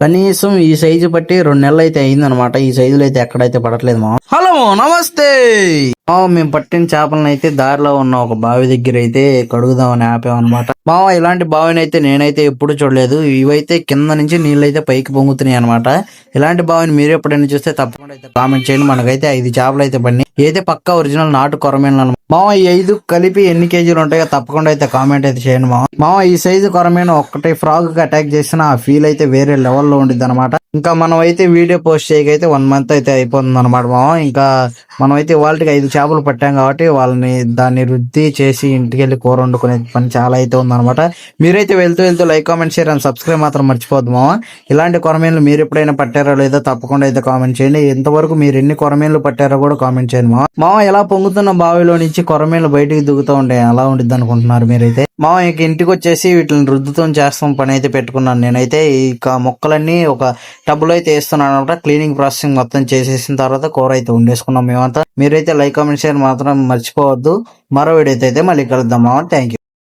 కనీసం ఈ సైజు బట్టి 2 నెలలు అయితే అయిందనమాట. ఈ సైజులో అయితే ఎక్కడైతే పడట్లేదు మా. హలో నమస్తే. మేము పట్టిన చేపలను అయితే దారిలో ఉన్న ఒక బావి దగ్గర అయితే కడుగుదామని ఆపామన్నమాట. మావ ఇలాంటి బావిని అయితే నేనైతే ఎప్పుడు చూడలేదు. ఇవైతే కింద నుంచి నీళ్ళు అయితే పైకి పొంగుతున్నాయి అనమాట. ఇలాంటి బావిని మీరు ఎప్పుడైనా చూస్తే తప్పకుండా అయితే కామెంట్ చేయండి. మనకైతే 5 చేపలు అయితే పడినాయి. అయితే పక్కా ఒరిజినల్ నాటు కొరమేను మావ. ఈ 5 కలిపి ఎన్ని కేజీలు ఉంటాయో తప్పకుండా అయితే కామెంట్ అయితే చేయండి మావ. ఈ సైజు కొరమేను ఒక్కటి ఫ్రాగ్ కి అటాక్ చేసిన ఆ ఫీల్ అయితే వేరే లెవెల్లో ఉండిద్ది అనమాట. ఇంకా మనం అయితే వీడియో పోస్ట్ చేయకైతే 1 మంత్ అయితే అయిపోతుంది అనమాట మావ. ఇంకా మనం అయితే వాళ్ళకి 5 చేపలు పట్టాం కాబట్టి దాన్ని రుద్ది చేసి ఇంటికి వెళ్ళి కూర వండుకునే పని చాలా అయితే ఉందన్నమాట. మీరైతే వెళ్తూ like comment share and subscribe మాత్రం మర్చిపోద్దు మావ. ఇలాంటి కొరమేన్లు మీరు ఎప్పుడైనా పట్టారో లేదో తప్పకుండా అయితే కామెంట్ చేయండి. ఇంతవరకు మీరు ఎన్ని కొరమేన్లు పట్టారో కూడా కామెంట్ చేయండి మావ. ఇలా పొంగుతున్న బావిలో నుంచి కొరమేన్లు బయటికి దిగుతూ ఉంటాయి. అలా ఉండిద్ది అనుకుంటున్నారు మీరైతే. ఇంక ఇంటికి వచ్చేసి వీటిని రుద్దుతో చేస్తాం పని అయితే పెట్టుకున్నాను నేనైతే. ఇక మొక్కలన్నీ ఒక టబ్బులో అయితే వేస్తున్నాను అనమాట. క్లీనింగ్ ప్రాసెసింగ్ మొత్తం చేసేసిన తర్వాత కూర అయితే వండేసుకున్నాం మేమంతా. మీరైతే లైక్ కామెంట్ షేర్ మాత్రం మర్చిపోవద్దు. మరో వీడియో అయితే మళ్ళీ కలుద్దాం. Thank you.